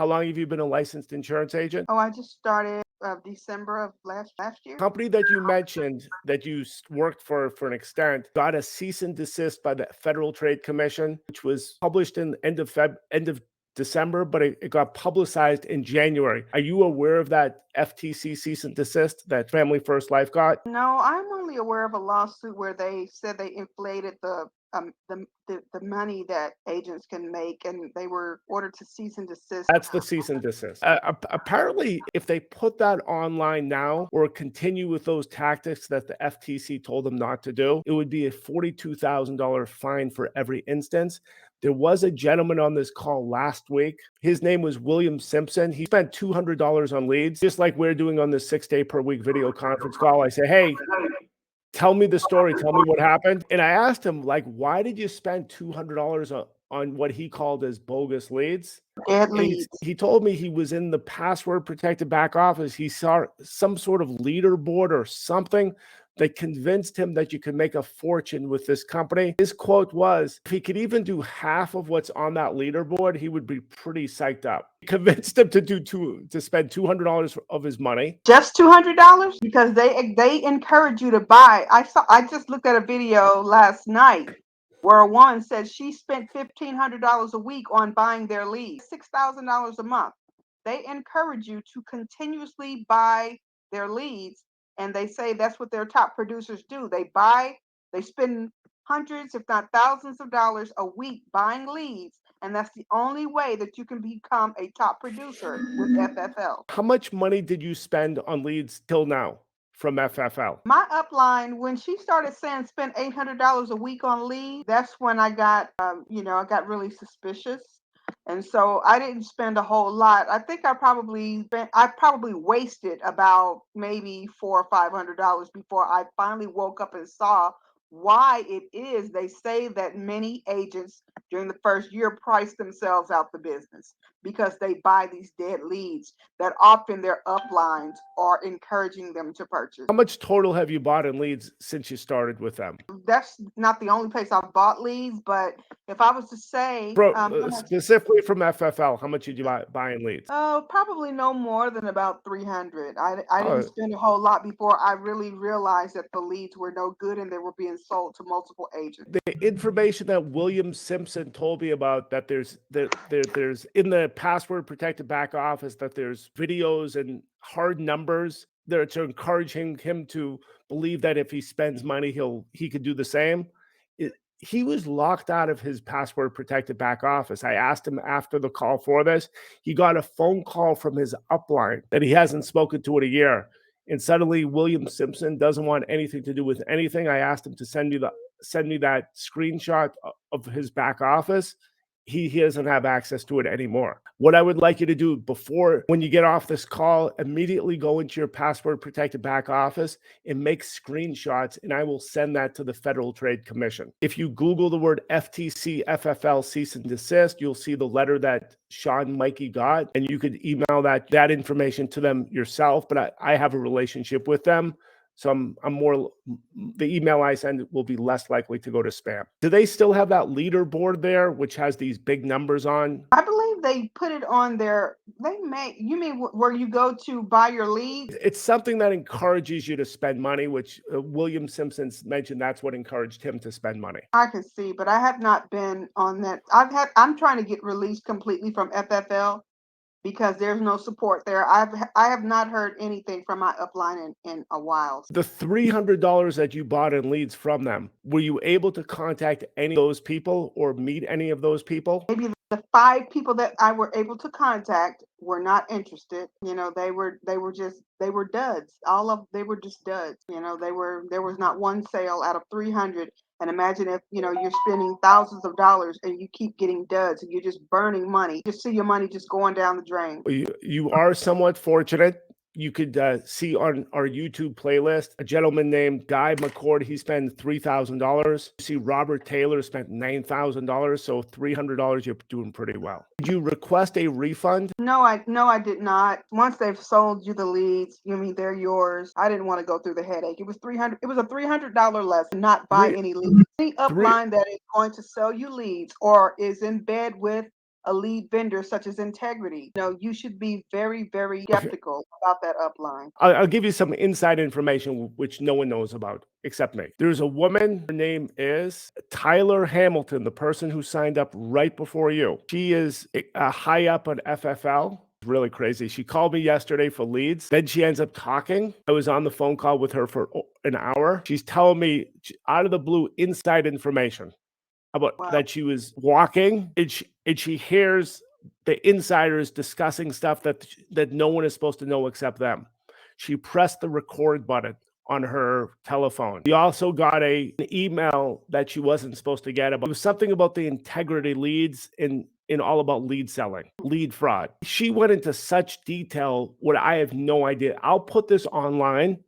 How long have you been a licensed insurance agent? Oh, I just started December of last year. Company that you mentioned that you worked for an extent got a cease and desist by the Federal Trade Commission, which was published in end of December, but it got publicized in January. Are you aware of that FTC cease and desist that Family First Life got? No, I'm only aware of a lawsuit where they said they inflated the money that agents can make, and they were ordered to cease and desist. That's the cease and desist. Apparently, if they put that online now or continue with those tactics that the FTC told them not to do, it would be a $42,000 fine for every instance. There was a gentleman on this call last week. His name was William Simpson. He spent $200 on leads, just like we're doing on this 6-day per week video conference call. I say, hey, tell me the story. Tell me what happened. And I asked him, like, why did you spend $200 on what he called as bogus leads? He told me he was in the password protected back office. He saw some sort of leaderboard or something that convinced him that you could make a fortune with this company. His quote was, if he could even do half of what's on that leaderboard, he would be pretty psyched up. He convinced him to spend $200 of his money. Just $200? Because they encourage you to buy. I just looked at a video last night where a woman said she spent $1,500 a week on buying their leads, $6,000 a month. They encourage you to continuously buy their leads, and they say that's what their top producers do. They spend hundreds, if not thousands of dollars a week buying leads, and that's the only way that you can become a top producer with FFL. How much money did you spend on leads till now from FFL? My upline, when she started saying spend $800 a week on leads, that's when I got, I got really suspicious. And so I didn't spend a whole lot. I think I probably wasted about maybe $400 or $500 before I finally woke up and saw why it is they say that many agents during the first year price themselves out the business, because they buy these dead leads that often their uplines are encouraging them to purchase. How much total have you bought in leads since you started with them? That's not the only place I've bought leads, but if I was to say, specifically from FFL, how much did you buy in leads? Oh, probably no more than about 300. I didn't spend a whole lot before I really realized that the leads were no good and they were being sold to multiple agents. The information that William Simpson told me about, that there's in the password protected back office, that there's videos and hard numbers that are encouraging him to believe that if he spends money, he could do the same. He was locked out of his password protected back office. I asked him after the call for this. He got a phone call from his upline that he hasn't spoken to in a year. And suddenly William Simpson doesn't want anything to do with anything. I asked him to send me that screenshot of his back office. He doesn't have access to it anymore. What I would like you to do before, when you get off this call, immediately go into your password protected back office and make screenshots, and I will send that to the Federal Trade Commission. If you Google the word FTC FFL cease and desist, you'll see the letter that Sean Mikey got, and you could email that information to them yourself, but I have a relationship with them. So I'm more, the email I send will be less likely to go to spam. Do they still have that leaderboard there, which has these big numbers on? I believe they put it on there. You mean where you go to buy your leads? It's something that encourages you to spend money, which William Simpson's mentioned that's what encouraged him to spend money. I can see, but I have not been on that. I'm trying to get released completely from FFL, because there's no support there. I have not heard anything from my upline in a while. The $300 that you bought in leads from them, were you able to contact any of those people or meet any of those people? Maybe the 5 people that I were able to contact were not interested. They were duds. They were just duds. There was not one sale out of 300. And imagine if, you're spending thousands of dollars and you keep getting duds and you're just burning money. You just see your money just going down the drain. You are somewhat fortunate. You could see on our YouTube playlist a gentleman named Guy McCord. He spent $3,000. You see Robert Taylor spent $9,000. So $300, you're doing pretty well. Did you request a refund? No, I did not. Once they've sold you the leads, they're yours. I didn't want to go through the headache. It was $300. It was a $300 lesson, not buy any leads. Any upline that is going to sell you leads or is in bed with a lead vendor such as Integrity. You should be very, very Okay, skeptical about that upline. I'll give you some inside information which no one knows about except me. There's a woman, her name is Tyler Hamilton, the person who signed up right before you. She is high up on FFL. Really crazy. She called me yesterday for leads. Then she ends up talking. I was on the phone call with her for an hour. She's telling me out of the blue inside information about Wow. that she was walking and she hears the insiders discussing stuff that no one is supposed to know except them. She pressed the record button on her telephone. She also got an email that she wasn't supposed to get about. It was something about the integrity leads and all about lead selling, lead fraud. She went into such detail what I have no idea. I'll put this online.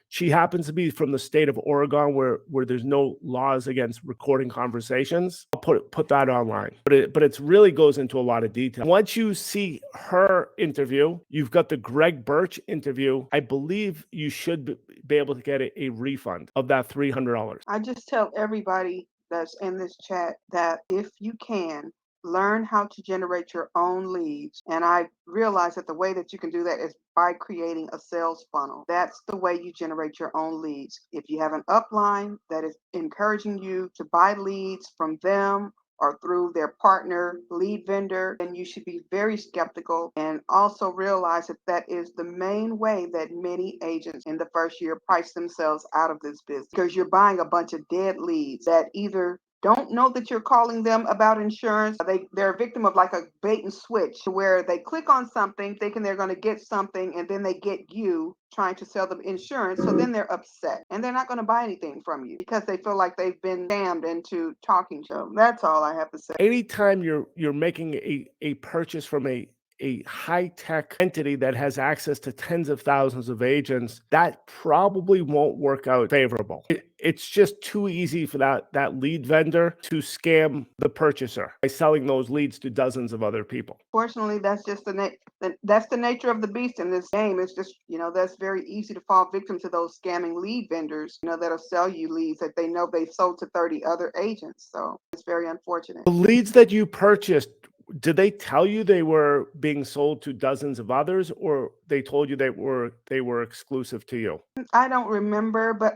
She happens to be from the state of Oregon where there's no laws against recording conversations. I'll put that online. But it's really goes into a lot of detail. Once you see her interview, you've got the Greg Birch interview. I believe you should be able to get a refund of that $300. I just tell everybody that's in this chat that if you can, learn how to generate your own leads. And I realize that the way that you can do that is by creating a sales funnel. That's the way you generate your own leads. If you have an upline that is encouraging you to buy leads from them or through their partner lead vendor, then you should be very skeptical and also realize that that is the main way that many agents in the first year price themselves out of this business, because you're buying a bunch of dead leads that either don't know that you're calling them about insurance. They're a victim of like a bait and switch where they click on something thinking they're going to get something and then they get you trying to sell them insurance. So then they're upset and they're not going to buy anything from you because they feel like they've been scammed into talking to them. That's all I have to say. Anytime you're making a purchase from a high-tech entity that has access to tens of thousands of agents, that probably won't work out favorable. It's just too easy for that lead vendor to scam the purchaser by selling those leads to dozens of other people. Fortunately, that's just that's the nature of the beast in this game. It's just, that's very easy to fall victim to those scamming lead vendors, that'll sell you leads that they know they've sold to 30 other agents. So it's very unfortunate. The leads that you purchased, did they tell you they were being sold to dozens of others, or they told you they were exclusive to you? I don't remember, but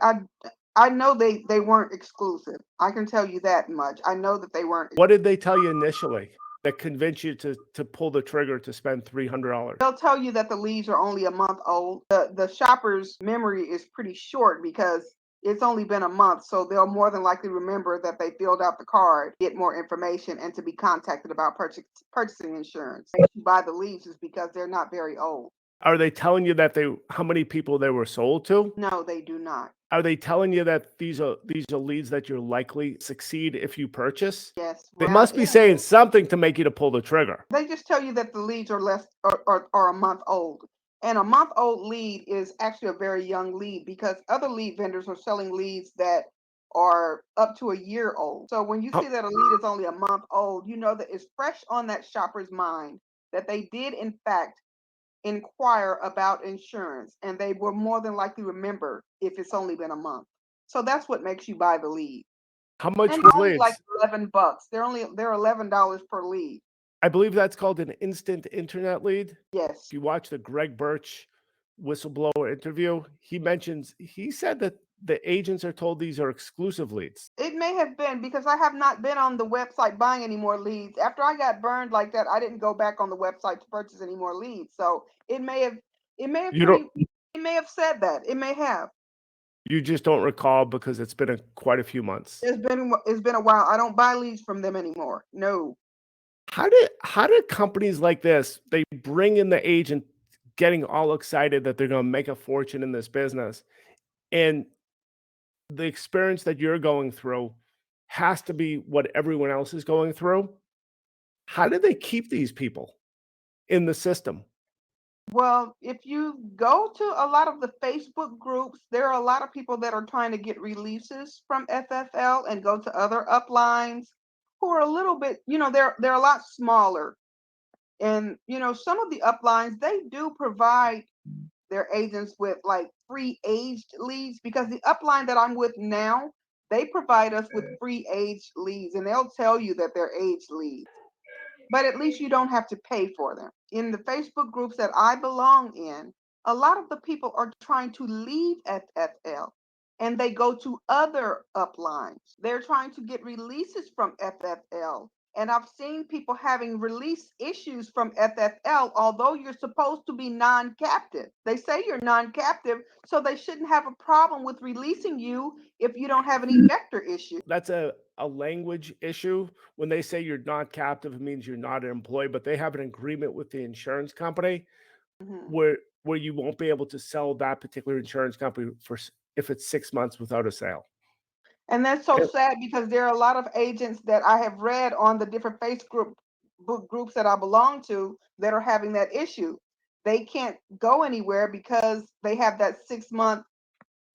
I know they weren't exclusive. I can tell you that much. I know that they weren't. What did they tell you initially that convinced you to pull the trigger to spend $300? They'll tell you that the leads are only a month old. The shopper's memory is pretty short because it's only been a month, so they'll more than likely remember that they filled out the card, get more information, and to be contacted about purchasing insurance. If you buy the leads is because they're not very old. Are they telling you that how many people they were sold to? No, they do not. Are they telling you that these are leads that you're likely succeed if you purchase? Yes. They Well, must be yeah. saying something to make you to pull the trigger. They just tell you that the leads are less or a month old. And a month old lead is actually a very young lead because other lead vendors are selling leads that are up to a year old. So when you How, see that a lead is only a month old, you know that it's fresh on that shopper's mind that they did in fact inquire about insurance and they will more than likely remember if it's only been a month. So that's what makes you buy the lead. how much And was they're only like leads? $11. They're $11 per lead. I believe that's called an instant internet lead. Yes. If you watch the Greg Birch whistleblower interview, he said that the agents are told these are exclusive leads. It may have been because I have not been on the website buying any more leads. After I got burned like that, I didn't go back on the website to purchase any more leads. So it may have You don't it may have said that. It may have. you just don't recall because it's been quite a few months. It's been a while. I don't buy leads from them anymore. No. How did companies like this, they bring in the agent getting all excited that they're going to make a fortune in this business, and the experience that you're going through has to be what everyone else is going through? How do they keep these people in the system? Well, if you go to a lot of the Facebook groups, there are a lot of people that are trying to get releases from FFL and go to other uplines who are a little bit, they're a lot smaller. And some of the uplines, they do provide their agents with like free aged leads because the upline that I'm with now, they provide us with free aged leads and they'll tell you that they're aged leads. but at least you don't have to pay for them. In the Facebook groups that I belong in, a lot of the people are trying to leave FFL and they go to other uplines. They're trying to get releases from FFL. And I've seen people having release issues from FFL, although you're supposed to be non captive. They say you're non captive, so they shouldn't have a problem with releasing you if you don't have an ejector issue. That's a language issue. When they say you're not captive, it means you're not an employee, but they have an agreement with the insurance company Mhm. where you won't be able to sell that particular insurance company if it's 6 months without a sale. And that's so And sad because there are a lot of agents that I have read on the different Facebook groups that I belong to that are having that issue. They can't go anywhere because they have that 6 month,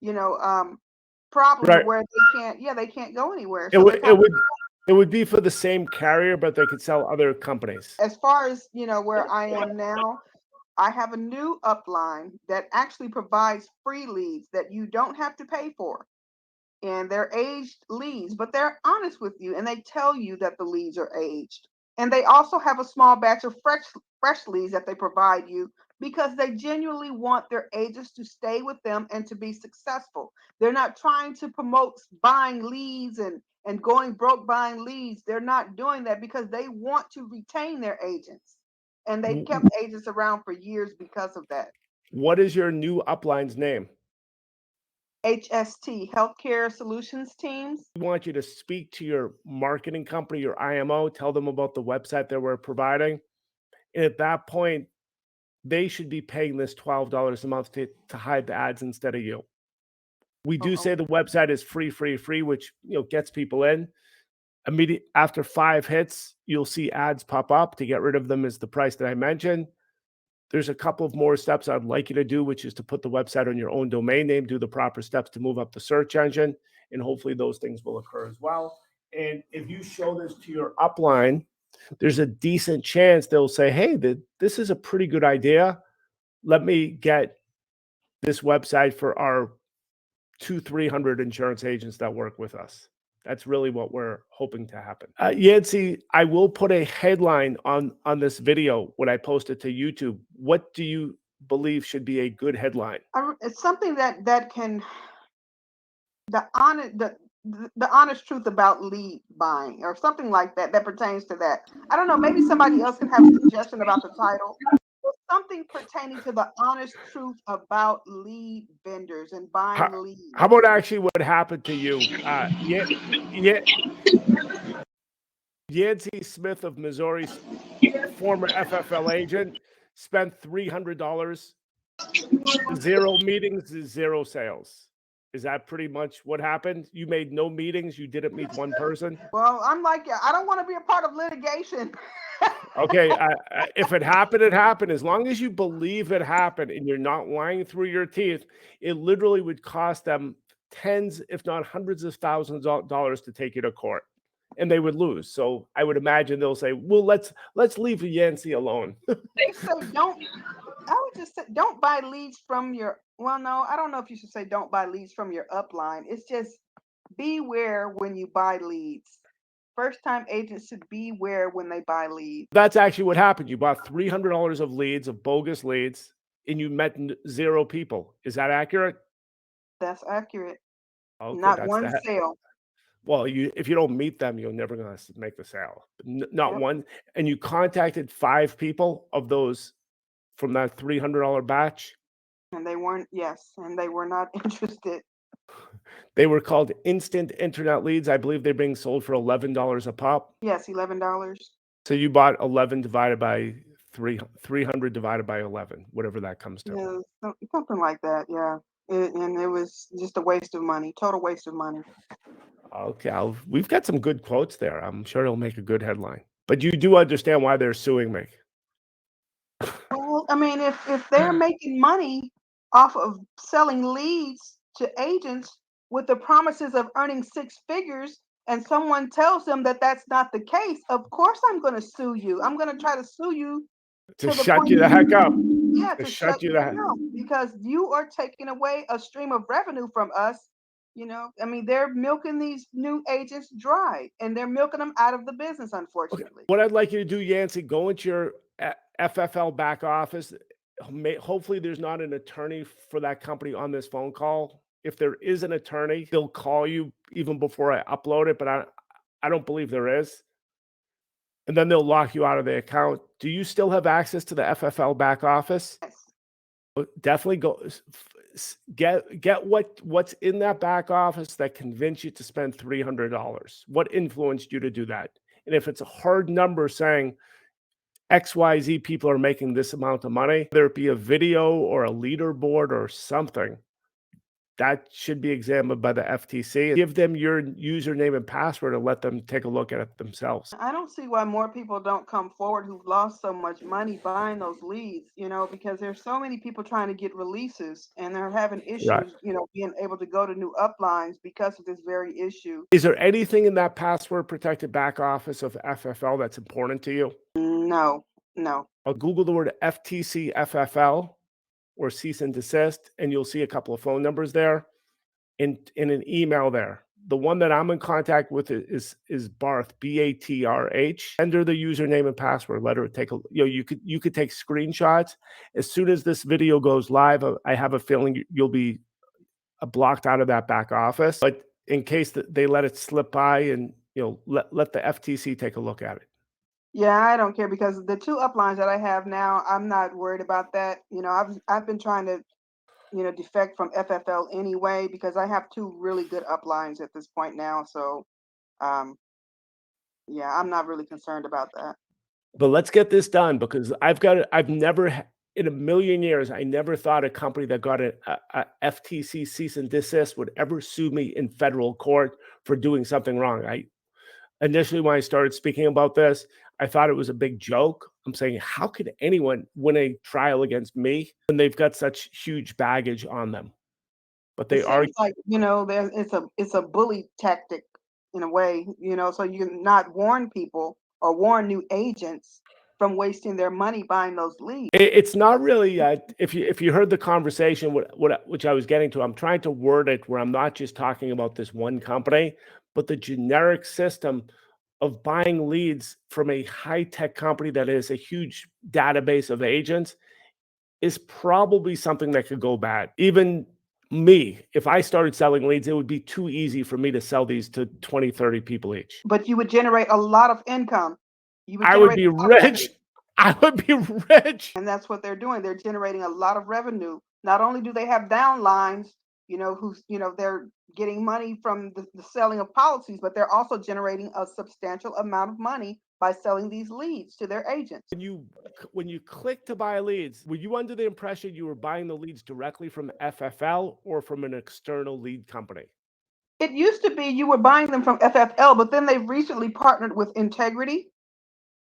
you know, problem to right, where they can't go anywhere. it So they're would kind of, it would be for the same carrier, but they could sell other companies. as far as, where I am now, I have a new upline that actually provides free leads that you don't have to pay for. And they're aged leads, but they're honest with you and they tell you that the leads are aged. And they also have a small batch of fresh leads that they provide you because they genuinely want their agents to stay with them and to be successful. They're not trying to promote buying leads and going broke buying leads. They're not doing that because they want to retain their agents. And they've kept agents around for years because of that. What is your new upline's name? HST, Healthcare Solutions Teams. We want you to speak to your marketing company, your IMO, tell them about the website that we're providing. And at that point, they should be paying this $12 a month to hide the ads instead of you. We do Uh-oh. say the website is free, which gets people in. Immediate after 5 hits, you'll see ads pop up. To get rid of them is the price that I mentioned. There's a couple of more steps I'd like you to do, which is to put the website on your own domain name, do the proper steps to move up the search engine, and hopefully those things will occur as well. And if you show this to your upline, there's a decent chance they'll say, hey, this is a pretty good idea. Let me get this website for our 200-300 insurance agents that work with us. That's really what we're hoping to happen. Yancy, I will put a headline on this video when I post it to YouTube. What do you believe should be a good headline? It's something that can the honest the honest truth about lead buying or something like that that pertains to that. I don't know. Maybe somebody else can have a suggestion about the title. But something pertaining to the honest truth about lead vendors and buying How, leads. how about actually what happened to you? Yancy Smith of Missouri's former FFL agent spent $300, 0 meetings, 0 sales. Is that pretty much what happened? You made no meetings. You didn't meet one person. Well, I'm like, I don't want to be a part of litigation. Okay, if it happened, it happened. As long as you believe it happened and you're not lying through your teeth, it literally would cost them tens, if not hundreds of thousands of dollars to take you to court, and they would lose. So I would imagine they'll say, "Well, let's leave Yancy alone." They say don't. I would just say don't buy leads from your. Well, no, I don't know if you should say don't buy leads from your upline. It's just beware when you buy leads. First time agents should beware when they buy leads. That's actually what happened. You bought $300 of leads, of bogus leads, and you met 0 people. Is that accurate? That's accurate. Okay, Not that's one the sale. well, if you don't meet them, you're never gonna make the sale. Not Yep. one. And you contacted 5 people of those from that $300 batch. And they weren't, yes, and they were not interested. They were called instant internet leads. I believe they're being sold for $11 a pop. Yes, $11. So you bought 11 divided by 300 divided by 11, whatever that comes to. Yeah, something like that. Yeah. And it was just a waste of money, total waste of money. Okay, we've got some good quotes there. I'm sure it'll make a good headline. But you do understand why they're suing me. Well, I mean, if they're making money off of selling leads to agents with the promises of earning 6 figures, and someone tells them that that's not the case, of course I'm going to sue you. I'm going to try to sue you To to the shut point you the heck up. yeah, To to shut shut you you the heck. down because you are taking away a stream of revenue from us I mean, they're milking these new agents dry, and they're milking them out of the business, Okay. unfortunately. What I'd like you to do, Yancy, go into your FFL back office. Hopefully, there's not an attorney for that company on this phone call. If there is an attorney, they'll call you even before I upload it, but I don't believe there is. And then they'll lock you out of the account. Do you still have access to the FFL back office? Yes. Definitely go get what's in that back office that convinced you to spend $300. What influenced you to do that? And if it's a hard number saying XYZ people are making this amount of money, whether it be a video or a leaderboard or something, that should be examined by the FTC. Give them your username and password and let them take a look at it themselves. I don't see why more people don't come forward who've lost so much money buying those leads, because there's so many people trying to get releases and they're having Right. issues, being able to go to new uplines because of this very issue. Is there anything in that password protected back office of FFL that's important to you? No, no. I'll Google the word FTC FFL or cease and desist, and you'll see a couple of phone numbers there in an email there. The one that I'm in contact with is Barth, BATRH. Enter the username and password. Let her take you could take screenshots. As soon as this video goes live, I have a feeling you'll be blocked out of that back office. But in case that they let it slip by, and let the FTC take a look at it. Yeah, I don't care because the two uplines that I have now, I'm not worried about that. I've been trying to, defect from FFL anyway because I have two really good uplines at this point now. So, um, yeah, I'm not really concerned about that. But let's get this done because I've never in a million years, I never thought a company that got a FTC cease and desist would ever sue me in federal court for doing something wrong. I initially, when I started speaking about this, I thought it was a big joke. I'm saying, how could anyone win a trial against me when they've got such huge baggage on them? But It they are. seems like, it's a bully tactic in a way, so you can not warn people or warn new agents from wasting their money buying those leads. It's not really. If you heard the conversation, which I was getting to, I'm trying to word it where I'm not just talking about this one company, but the generic system of buying leads from a high tech company that has a huge database of agents is probably something that could go bad. Even me, if I started selling leads, it would be too easy for me to sell these to 20, 30 people each. But you would generate a lot of income. You would I would generate be a lot of revenue. rich. I would be rich. And that's what they're doing. They're generating a lot of revenue. Not only do they have downlines, who's, they're getting money from the selling of policies, but they're also generating a substantial amount of money by selling these leads to their agents. When you click to buy leads, were you under the impression you were buying the leads directly from FFL or from an external lead company? It used to be you were buying them from FFL, but then they've recently partnered with Integrity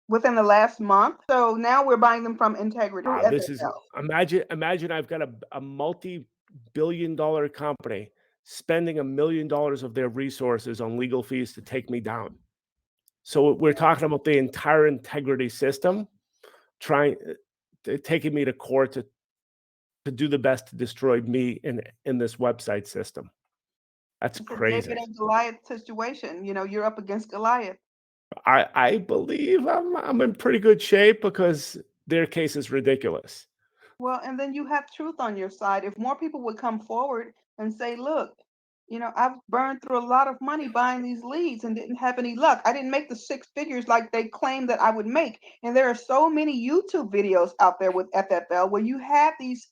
within the last month. So now we're buying them from Integrity through This is FFL. imagine I've got a multi-billion-dollar company spending $1 million of their resources on legal fees to take me down. So we're talking about the entire integrity system, trying taking me to court to do the best to destroy me in this website system. That's It's a David crazy. and Goliath situation. You're up against Goliath. I believe I'm in pretty good shape because their case is ridiculous. Well, and then you have truth on your side. If more people would come forward and say, look, I've burned through a lot of money buying these leads and didn't have any luck. I didn't make the six figures like they claimed that I would make. And there are so many YouTube videos out there with FFL where you have these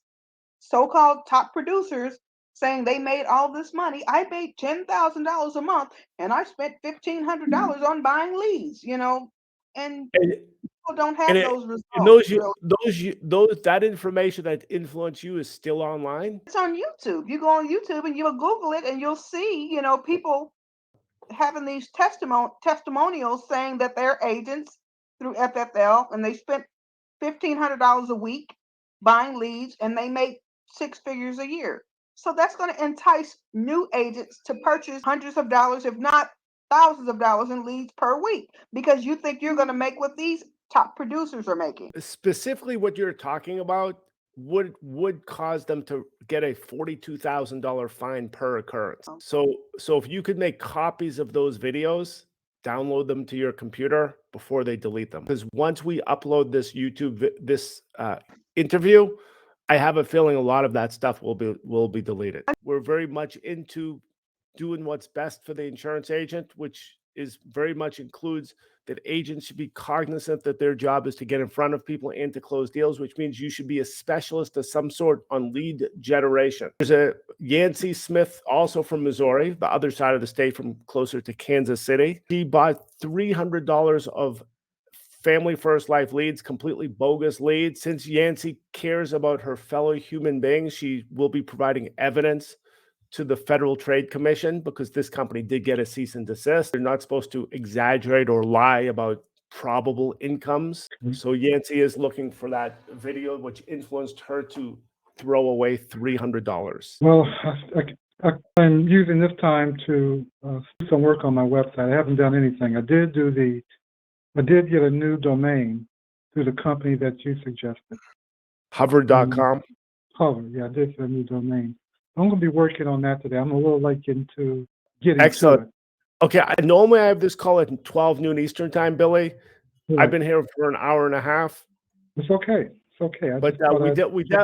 so-called top producers saying they made all this money. I made $10,000 a month and I spent $1,500 on buying leads, and And people don't and have it those and results really. those that information that influence you is still online? It's on YouTube. You go on YouTube and you'll Google it and you'll see, people having these testimonials saying that they're agents through FFL and they spent $1,500 a week buying leads and they make six figures a year. So that's going to entice new agents to purchase hundreds of dollars, if not thousands of dollars in leads per week because you think you're going to make what these top producers are making. Specifically what you're talking about, would cause them to get a $42,000 fine per occurrence. So if you could make copies of those videos, download them to your computer before they delete them. Because once we upload this interview, I have a feeling a lot of that stuff will be deleted. We're very much into doing what's best for the insurance agent, which is very much includes that agents should be cognizant that their job is to get in front of people and to close deals, which means you should be a specialist of some sort on lead generation. There's a Yancy Smith, also from Missouri, the other side of the state, from closer to Kansas City. She bought $300 of Family First Life leads, completely bogus leads. Since Yancy cares about her fellow human beings, she will be providing evidence to the Federal Trade Commission, because this company did get a cease and desist. They're not supposed to exaggerate or lie about probable incomes. So Yancy is looking for that video which influenced her to throw away $300. Well, I'm using this time to do some work on my website. I haven't done anything. I did get a new domain through the company that you suggested. Hover.com. Hover, yeah, I did get a new domain. I'm going to be working on that today. I'm a little late getting Excellent. to it. Okay, normally I have this call at 12 noon Eastern time, Billy. Yeah. I've been here for an hour and a half. It's okay. It's okay. But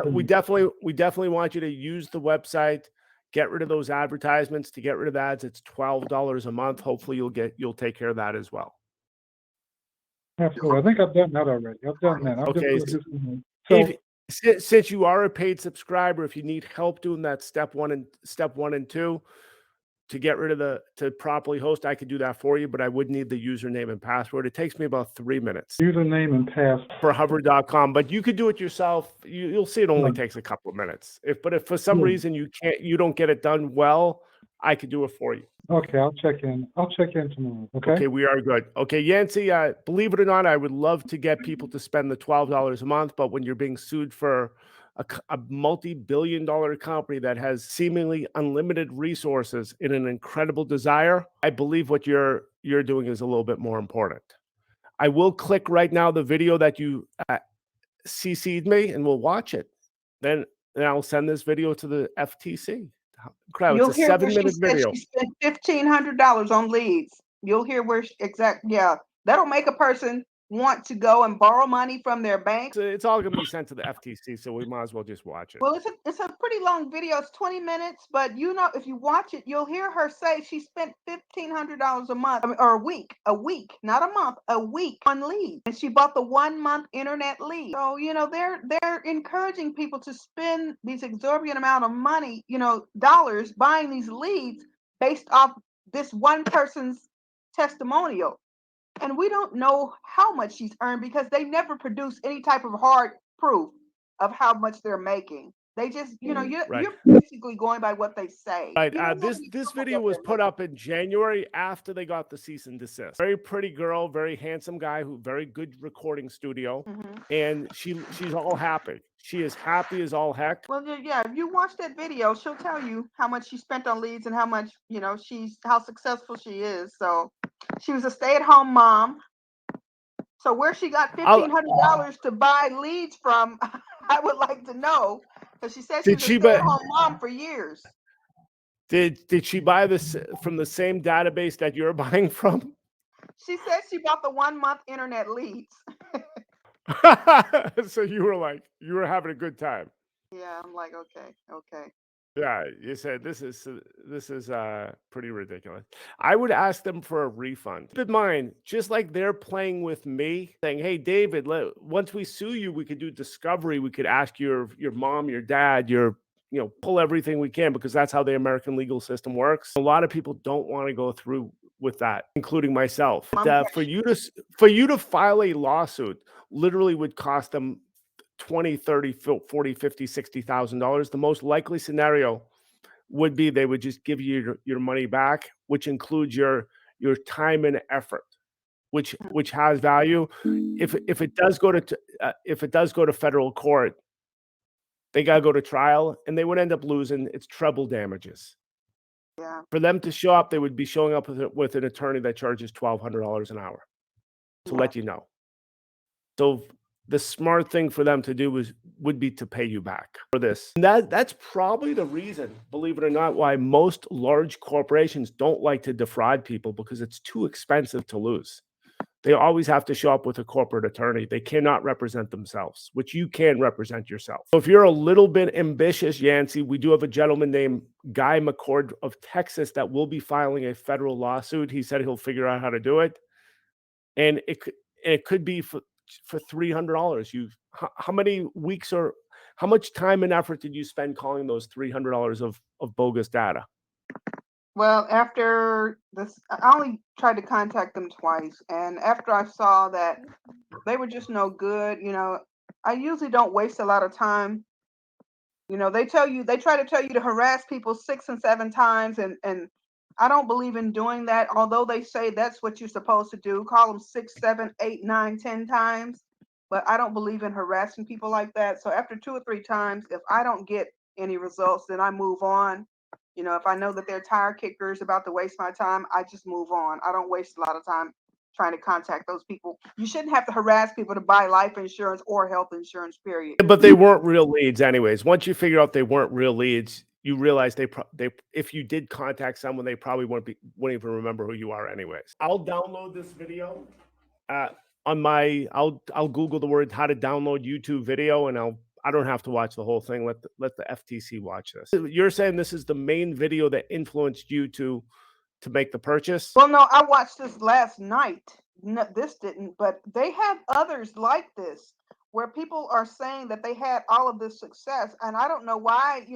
we definitely want you to use the website, get rid of those advertisements. To get rid of ads, it's $12 a month. Hopefully you'll take care of that as well. Absolutely. I think I've done that already. I've done that. Okay. Since you are a paid subscriber, if you need help doing that step one and two to get rid of to properly host, I could do that for you, but I would need the username and password. It takes me about 3 minutes. Username and password for hover.com, but you could do it yourself. You'll see it only takes a couple of minutes. If for some reason you don't get it done well, I could do it for you. Okay, I'll check in tomorrow. Okay, we are good. Okay, Yancy, believe it or not, I would love to get people to spend the $12 a month, but when you're being sued for a multi-billion-dollar company that has seemingly unlimited resources in an incredible desire, I believe what you're doing is a little bit more important. I will click right now the video that you CC'd me, and we'll watch it. Then I'll send this video to the FTC. Crowd, it's a 7-minute video. She spent $1,500 on leads. You'll hear where that'll make a person want to go and borrow money from their bank. It's all going to be sent to the FTC, so we might as well just watch it. Well, it's a pretty long video. It's 20 minutes, but if you watch it, you'll hear her say she spent $1,500 a month, or a week, not a month, a week on leads, and she bought the 1-month internet lead. So they're encouraging people to spend these exorbitant amount of money, dollars, buying these leads based off this one person's testimonial. And we don't know how much she's earned because they never produce any type of hard proof of how much they're making. They just, you're basically going by what they say. Right. This video was put up in January after they got the cease and desist. Very pretty girl, very handsome guy, very good recording studio, and she's all happy. She is happy as all heck. Well, yeah. If you watch that video, she'll tell you how much she spent on leads and how much, how successful she is. So she was a stay-at-home mom. So where she got $1,500 to buy leads from, I would like to know. Because she said she was a stay-at-home mom for years. Did she buy this from the same database that you're buying from? She said she bought the 1-month internet leads. So you were having a good time. Yeah, I'm like, okay. Yeah, you said this is pretty ridiculous. I would ask them for a refund. Keep in mind, just like they're playing with me, saying, "Hey, David, once we sue you, we could do discovery. We could ask your mom, your dad, pull everything we can," because that's how the American legal system works. A lot of people don't want to go through with that, including myself. For you to file a lawsuit literally would cost them $20, $30, $40, $50, $60,000. The most likely scenario would be they would just give you your money back, which includes your time and effort, which has value. If it does go to federal court, they got to go to trial, and they would end up losing. It's treble damages. Yeah. For them to show up, they would be showing up with an attorney that charges $1,200 an hour to let you know. So the smart thing for them to do would be to pay you back for this. And that's probably the reason, believe it or not, why most large corporations don't like to defraud people, because it's too expensive to lose. They always have to show up with a corporate attorney. They cannot represent themselves, which you can represent yourself. So if you're a little bit ambitious, Yancy, we do have a gentleman named Guy McCord of Texas that will be filing a federal lawsuit. He said he'll figure out how to do it. And it could be for $300. How many weeks or how much time and effort did you spend calling those $300 of bogus data? Well, after this, I only tried to contact them twice. And after I saw that they were just no good, I usually don't waste a lot of time. They try to tell you to harass people 6 and 7 times. And I don't believe in doing that. Although they say that's what you're supposed to do, call them 6, 7, 8, 9, 10 times. But I don't believe in harassing people like that. So after 2 or 3 times, if I don't get any results, then I move on. If I know that they're tire kickers about to waste my time, I just move on. I don't waste a lot of time trying to contact those people. You shouldn't have to harass people to buy life insurance or health insurance, period. But they weren't real leads anyways. Once you figure out they weren't real leads, you realize they if you did contact someone, they probably wouldn't even remember who you are anyways. I'll download this video on my I'll Google the word how to download YouTube video, and I don't have to watch the whole thing. Let the FTC watch this. You're saying this is the main video that influenced you to make the purchase? Well, no, I watched this last night. No, this didn't, but they have others like this where people are saying that they had all of this success, and I don't know why.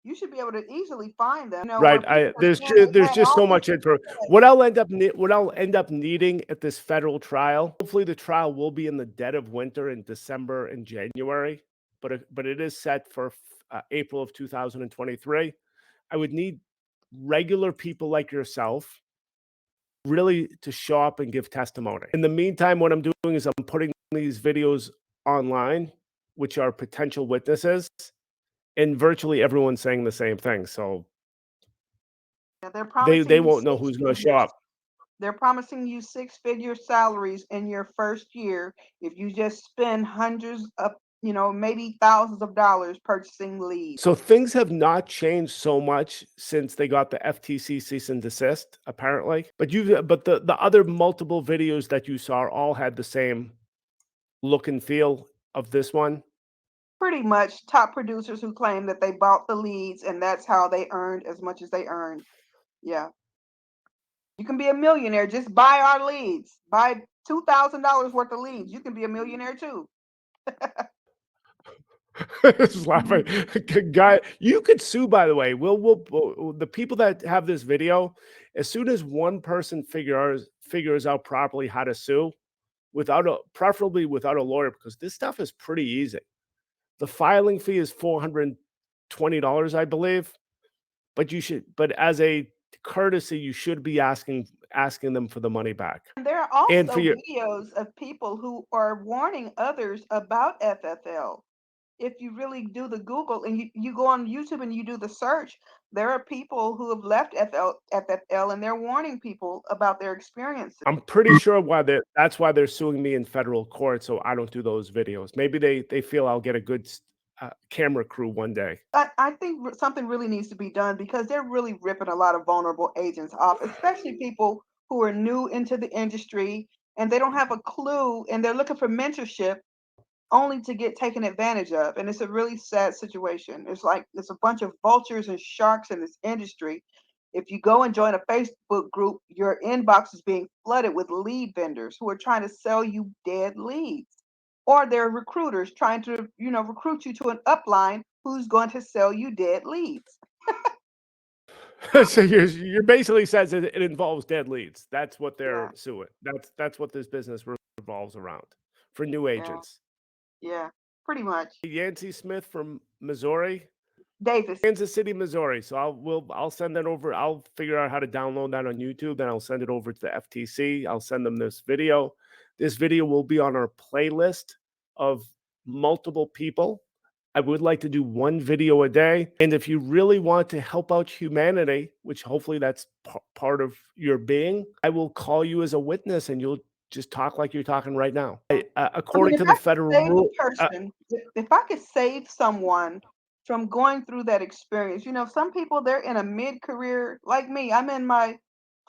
You should be able to easily find them. Right. There's just so much info. What I'll end up needing at this federal trial. Hopefully, the trial will be in the dead of winter in December and January, but it is set for April of 2023. I would need regular people like yourself really to show up and give testimony. In the meantime, what I'm doing is I'm putting these videos online, which are potential witnesses, and virtually everyone's saying the same thing. So they won't know who's going to show up. They're promising you 6-figure salaries in your first year if you just spend hundreds of, maybe thousands of dollars purchasing leads. So things have not changed so much since they got the FTC cease and desist, apparently. But the other multiple videos that you saw all had the same look and feel of this one. Pretty much top producers who claim that they bought the leads and that's how they earned as much as they earned. Yeah. You can be a millionaire. Just buy our leads. Buy $2,000 worth of leads. You can be a millionaire too. Just laughing. Guy, you could sue, by the way. We'll the people that have this video, as soon as one person figures out properly how to sue, preferably without a lawyer, because this stuff is pretty easy. The filing fee is $420, I believe. But as a courtesy, you should be asking them for the money back. And there are also videos of people who are warning others about FFL. If you really do the Google and you go on YouTube and you do the search, there are people who have left FFL and they're warning people about their experiences. I'm pretty sure that's why they're suing me in federal court, so I don't do those videos. Maybe they feel I'll get a good camera crew one day. I think something really needs to be done because they're really ripping a lot of vulnerable agents off, especially people who are new into the industry and they don't have a clue and they're looking for mentorship only to get taken advantage of. And it's a really sad situation. It's like there's a bunch of vultures and sharks in this industry. If you go and join a Facebook group, your inbox is being flooded with lead vendors who are trying to sell you dead leads. Or they're recruiters trying to, recruit you to an upline who's going to sell you dead leads. So you're basically says it involves dead leads. That's what they're suing. That's what this business revolves around for new agents. Yeah, pretty much. Yancy Smith from Missouri. Davis. Kansas City, Missouri. So I'll send that over. I'll figure out how to download that on YouTube. Then I'll send it over to the FTC. I'll send them this video. This video will be on our playlist of multiple people. I would like to do one video a day. And if you really want to help out humanity, which hopefully that's part of your being, I will call you as a witness and you'll just talk like you're talking right now. I According mean, to if the I could federal save rule, a person, if I could save someone from going through that experience, some people, they're in a mid-career like me. I'm in my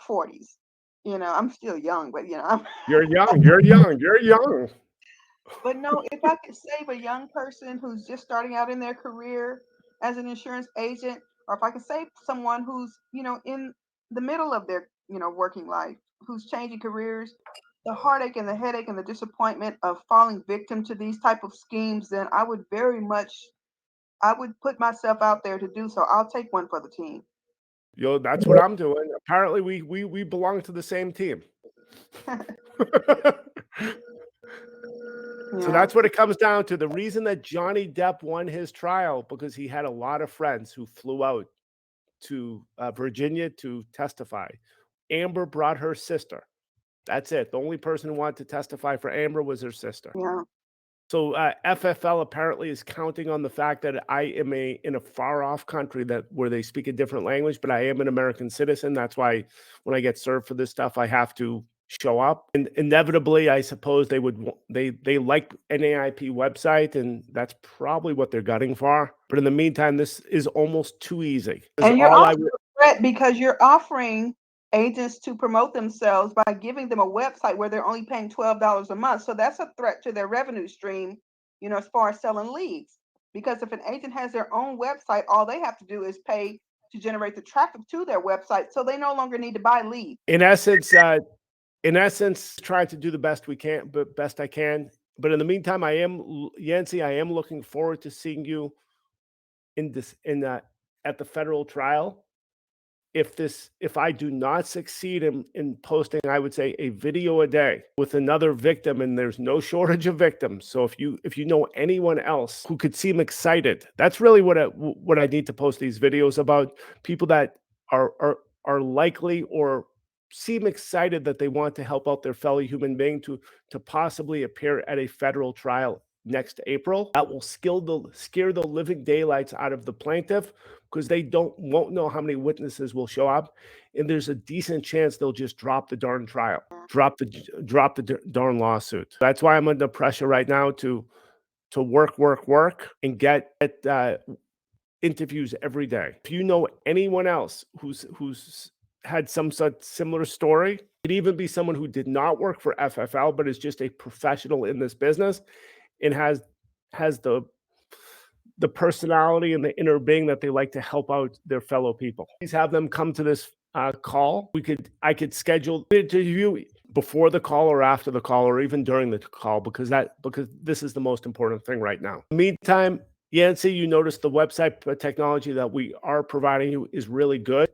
40s. I'm still young, but you're young, you're young, you're young. but no, if I could save a young person who's just starting out in their career as an insurance agent, or if I could save someone who's, in the middle of their, working life, who's changing careers, the heartache and the headache and the disappointment of falling victim to these type of schemes, then I would put myself out there to do so. I'll take one for the team. Yo, that's what I'm doing. Apparently, we belong to the same team. So Yeah. that's what it comes down to. The reason that Johnny Depp won his trial, because he had a lot of friends who flew out to Virginia to testify. Amber brought her sister. That's it. The only person who wanted to testify for Amber was her sister. Yeah. So FFL apparently is counting on the fact that I am in a far off country where they speak a different language, but I am an American citizen. That's why when I get served for this stuff, I have to show up. And inevitably, I suppose they like NAAIP website, and that's probably what they're gutting for. But in the meantime, this is almost too easy. And you're also a threat because you're offering agents to promote themselves by giving them a website where they're only paying $12 a month. So that's a threat to their revenue stream, as far as selling leads. Because if an agent has their own website, all they have to do is pay to generate the traffic to their website. So they no longer need to buy leads. In essence, trying to do the best I can. But in the meantime, Yancy, I am looking forward to seeing you at the federal trial. If I do not succeed in posting, I would say a video a day with another victim, and there's no shortage of victims. So if you know anyone else who could seem excited, that's really what I need to post these videos about, people that are likely or seem excited that they want to help out their fellow human being to possibly appear at a federal trial next April. That will scare the living daylights out of the plaintiff, because they won't know how many witnesses will show up, and there's a decent chance they'll just drop the darn trial, drop the darn lawsuit. That's why I'm under pressure right now to work, and get interviews every day. If you know anyone else who's had some such similar story, it could even be someone who did not work for FFL but is just a professional in this business and has the personality and the inner being that they like to help out their fellow people. Please have them come to this call. I could schedule an interview before the call or after the call or even during the call, because this is the most important thing right now. In the meantime, Yancy, you notice the website technology that we are providing you is really good.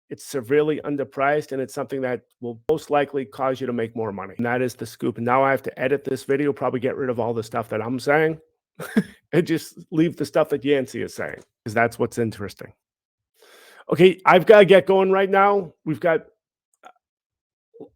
It's severely underpriced, and it's something that will most likely cause you to make more money. And that is the scoop. And now I have to edit this video, probably get rid of all the stuff that I'm saying, and just leave the stuff that Yancy is saying, because that's what's interesting. Okay, I've got to get going right now. We've got